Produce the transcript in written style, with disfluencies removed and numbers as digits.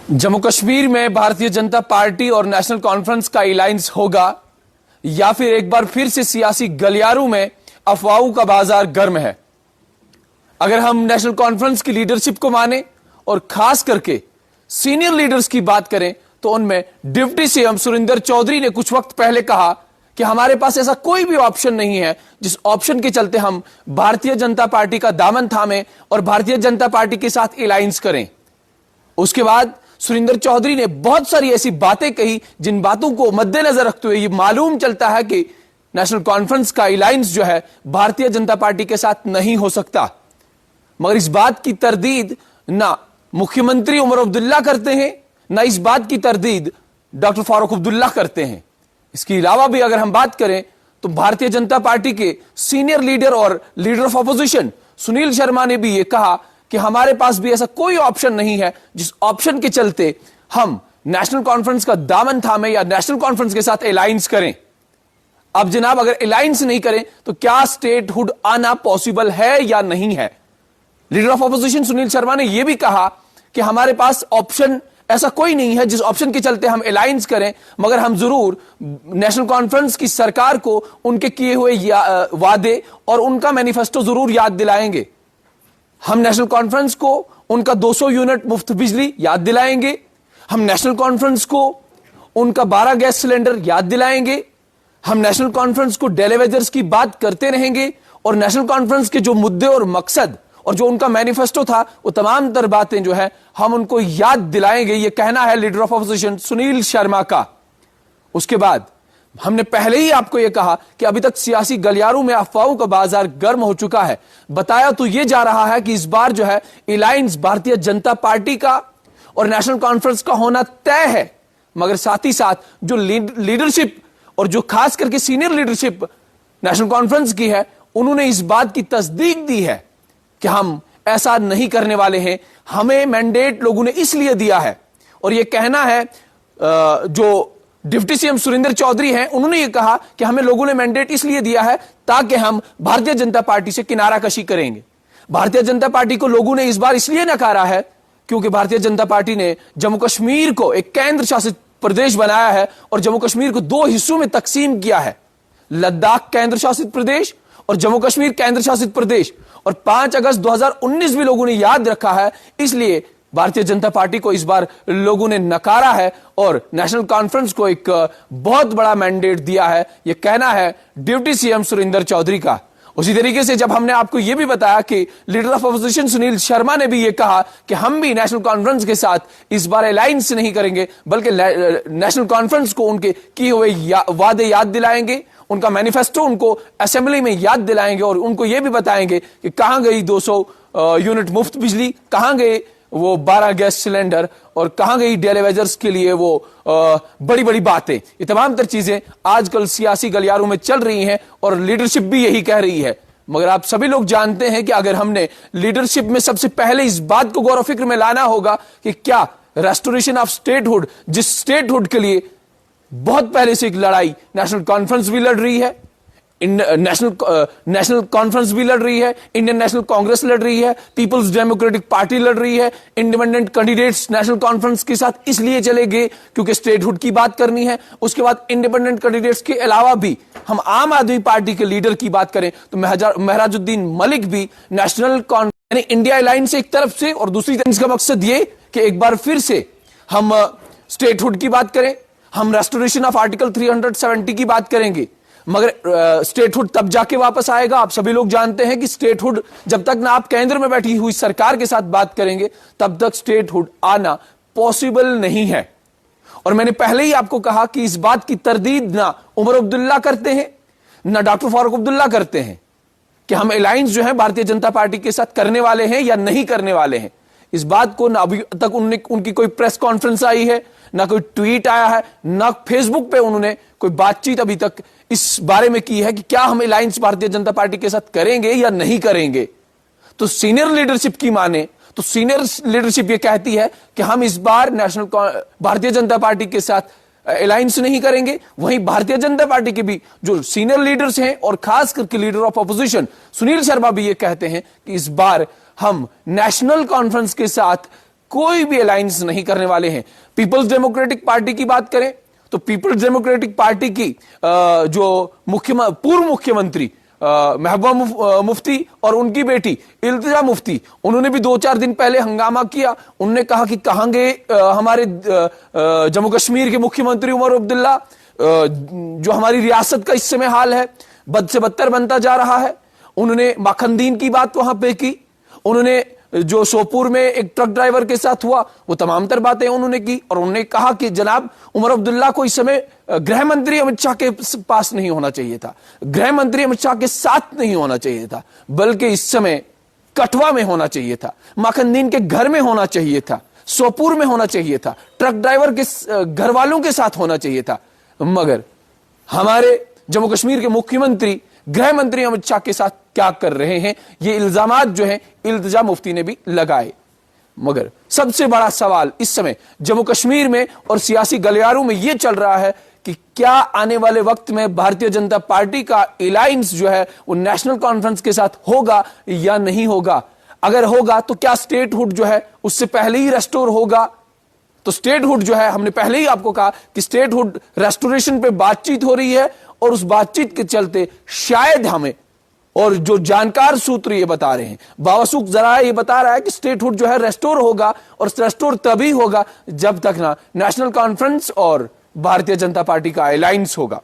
जम्मू कश्मीर में भारतीय जनता पार्टी और national conference का अलायंस होगा या फिर एक बार फिर से सियासी गलियारों में अफवाहों का बाजार गर्म है। अगर हम नेशनल कॉन्फ्रेंस की लीडरशिप को माने और खास करके सीनियर लीडर्स की बात करें तो उनमें डिप्टी सीएम सुरिंदर चौधरी ने कुछ वक्त पहले कहा कि हमारे पास ऐसा कोई भी ऑप्शन नहीं है जिस ऑप्शन के चलते हम भारतीय जनता पार्टी का दामन थामें और भारतीय जनता पार्टी के साथ अलायंस करें। उसके बाद सुरिंदर चौधरी ने बहुत सारी ऐसी बातें कही जिन बातों को मद्देनजर रखते हुए यह मालूम चलता है कि नेशनल कॉन्फ्रेंस का अलायंस जो है भारतीय जनता पार्टी के साथ नहीं हो सकता। मगर इस बात की तरदीद ना मुख्यमंत्री उमर अब्दुल्ला करते हैं, ना इस बात की तरदीद डॉक्टर फारूक अब्दुल्ला करते हैं। इसके अलावा भी अगर हम बात करें तो भारतीय जनता पार्टी के सीनियर लीडर और leader of opposition Sunil Sharma ने भी यह कहा कि हमारे पास भी ऐसा कोई ऑप्शन नहीं है जिस ऑप्शन के चलते हम नेशनल कॉन्फ्रेंस का दामन थामे या नेशनल कॉन्फ्रेंस के साथ अलायंस करें। अब जनाब, अगर अलायंस नहीं करें तो क्या स्टेटहुड आना पॉसिबल है या नहीं है? Leader of opposition Sunil Sharma ने यह भी कहा कि हमारे पास ऑप्शन ऐसा कोई नहीं है जिस ऑप्शन के चलते हम अलायंस करें, मगर हम जरूर नेशनल कॉन्फ्रेंस की सरकार को उनके किए हुए वादे और उनका मैनिफेस्टो जरूर याद दिलाएंगे। हम नेशनल कॉन्फ्रेंस को उनका 200 यूनिट मुफ्त बिजली याद दिलाएंगे। हम नेशनल कॉन्फ्रेंस को उनका 12 गैस सिलेंडर याद दिलाएंगे। हम नेशनल कॉन्फ्रेंस को डेलीवेजर्स की बात करते रहेंगे और नेशनल कॉन्फ्रेंस के जो मुद्दे और मकसद और जो उनका मैनिफेस्टो था वो तमाम तर बातें जो है हम उनको याद दिलाएंगे। ये कहना है leader of opposition Sunil Sharma का। उसके बाद हमने पहले ही आपको यह कहा कि अभी तक सियासी गलियारों में अफवाहों का बाजार गर्म हो चुका है। बताया तो यह जा रहा है कि इस बार जो है अलायंस भारतीय जनता पार्टी का और नेशनल कॉन्फ्रेंस का होना तय है, मगर साथ ही साथ जो लीडरशिप और जो खास करके सीनियर लीडरशिप नेशनल कॉन्फ्रेंस की है उन्होंने इस बात की तस्दीक दी है कि हम ऐसा नहीं करने वाले हैं। हमें मैंडेट लोगों ने इसलिए दिया है और यह कहना है जो डिप्टी सीएम सुरिंदर चौधरी हैं, उन्होंने यह कहा कि हमें लोगों ने मैंडेट इसलिए दिया है ताकि हम भारतीय जनता पार्टी से किनारा कशी करेंगे। भारतीय जनता पार्टी को लोगों ने इस बार इसलिए नकारा है क्योंकि भारतीय जनता पार्टी ने जम्मू कश्मीर को एक केंद्र शासित प्रदेश बनाया है और जम्मू कश्मीर को 2 हिस्सों में तकसीम किया है, लद्दाख केंद्र शासित प्रदेश और जम्मू कश्मीर केंद्र शासित प्रदेश। और 5 अगस्त 2019 भी लोगों ने याद रखा है, इसलिए भारतीय जनता पार्टी को इस बार लोगों ने नकारा है और नेशनल कॉन्फ्रेंस को एक बहुत बड़ा मैंडेट दिया है। यह कहना है डिप्टी सीएम सुरिंदर चौधरी का। उसी तरीके से जब हमने आपको यह भी बताया कि leader of opposition Sunil Sharma ने भी यह कहा कि हम भी नेशनल कॉन्फ्रेंस के साथ इस बार अलायंस नहीं करेंगे बल्कि नेशनल कॉन्फ्रेंस को उनके किए हुए वादे याद दिलाएंगे, उनका मैनिफेस्टो उनको असेंबली में याद दिलाएंगे और उनको यह भी बताएंगे कि कहां गई 200 यूनिट मुफ्त बिजली, कहां गए वो 12 गैस सिलेंडर और कहां गई डेलीवेजर्स के लिए वो बड़ी बड़ी बातें। ये तमाम तर चीजें आजकल सियासी गलियारों में चल रही हैं और लीडरशिप भी यही कह रही है। मगर आप सभी लोग जानते हैं कि अगर हमने लीडरशिप में सबसे पहले इस बात को गौर फिक्र में लाना होगा कि क्या रेस्टोरेशन ऑफ स्टेटहुड, जिस स्टेटहुड के लिए बहुत पहले से एक लड़ाई नेशनल कॉन्फ्रेंस भी लड़ रही है, नेशनल कॉन्फ्रेंस भी लड़ रही है, इंडियन नेशनल कांग्रेस लड़ रही है, पीपल्स डेमोक्रेटिक पार्टी लड़ रही है, इंडिपेंडेंट कैंडिडेट्स नेशनल कॉन्फ्रेंस के साथ इसलिए चले गए क्योंकि स्टेटहुड की बात करनी है। उसके बाद इंडिपेंडेंट कैंडिडेट्स के अलावा भी हम आम आदमी पार्टी के लीडर की बात करें तो महराजुद्दीन मलिक भी नेशनल यानी इंडिया अलायंस एक तरफ से और दूसरी तरफ का मकसद ये कि एक बार फिर से हम स्टेटहुड की बात करें, हम रेस्टोरेशन ऑफ आर्टिकल 370 की बात करेंगे, मगर स्टेटहुड तब जाके वापस आएगा। आप सभी लोग जानते हैं कि स्टेटहुड जब तक ना आप केंद्र में बैठी हुई सरकार के साथ बात करेंगे तब तक स्टेटहुड आना पॉसिबल नहीं है। और मैंने पहले ही आपको कहा कि इस बात की तरदीद ना उमर अब्दुल्ला करते हैं ना डॉक्टर फारूक अब्दुल्ला करते हैं कि हम अलायंस जो है भारतीय जनता पार्टी के साथ करने वाले हैं या नहीं करने वाले हैं। इस बात को ना अभी तक उनकी कोई प्रेस कॉन्फ्रेंस आई है, ना कोई ट्वीट आया है, ना फेसबुक पे उन्होंने कोई बातचीत अभी तक इस बारे में की है कि क्या हम अलायंस भारतीय जनता पार्टी के साथ करेंगे या नहीं करेंगे। तो सीनियर लीडरशिप की माने तो सीनियर लीडरशिप ये कहती है कि हम इस बार भारतीय जनता पार्टी के साथ अलायंस नहीं करेंगे। वहीं भारतीय जनता पार्टी के भी जो सीनियर लीडर्स हैं और खास करके leader of opposition Sunil Sharma भी ये कहते हैं कि इस बार हम नेशनल कॉन्फ्रेंस के साथ कोई भी अलायंस नहीं करने वाले हैं। पीपल्स डेमोक्रेटिक पार्टी की बात करें तो पीपल्स डेमोक्रेटिक पार्टी की जो पूर्व मुख्यमंत्री महबूबा मुफ्ती और उनकी बेटी इल्तिजा मुफ्ती, उन्होंने भी 2-4 दिन पहले हंगामा किया। उन्होंने कहा कि कहां गए हमारे जम्मू कश्मीर के मुख्यमंत्री उमर अब्दुल्ला, जो हमारी रियासत का इस समय हाल है बद से बदतर बनता जा रहा है। उन्होंने माखनदीन की बात वहां पे की। उन्होंने जो सोपुर में एक ट्रक ड्राइवर के साथ हुआ वो तमाम तर बातें उन्होंने की, और उन्होंने कहा कि जनाब उमर अब्दुल्ला को इस समय गृह मंत्री अमित शाह के पास नहीं होना चाहिए था, गृह मंत्री अमित शाह के साथ नहीं होना चाहिए था, बल्कि इस समय कठुआ में होना चाहिए था, माखनदीन के घर में होना चाहिए था, सोपुर में होना चाहिए था, ट्रक ड्राइवर के घर वालों के साथ होना चाहिए था। मगर हमारे जम्मू कश्मीर के मुख्यमंत्री गृह मंत्री अमित शाह के साथ क्या कर रहे हैं, ये इल्जामात जो हैं इल्तिजा मुफ्ती ने भी लगाए। मगर सबसे बड़ा सवाल इस समय जम्मू कश्मीर में और सियासी गलियारों में यह चल रहा है कि क्या आने वाले वक्त में भारतीय जनता पार्टी का अलायंस जो है वो नेशनल कॉन्फ्रेंस के साथ होगा या नहीं होगा। अगर होगा तो क्या स्टेटहुड जो है उससे पहले ही रेस्टोर होगा। तो स्टेटहुड जो है, हमने पहले ही आपको कहा कि स्टेटहुड रेस्टोरेशन पे बातचीत हो रही है, और उस बातचीत के चलते शायद हमें, और जो जानकार सूत्र ये बता रहे हैं, बावसूख जरा ये बता रहा है कि स्टेटहुड जो है रेस्टोर होगा, और रेस्टोर तभी होगा जब तक ना नेशनल कॉन्फ्रेंस और भारतीय जनता पार्टी का अलायंस होगा।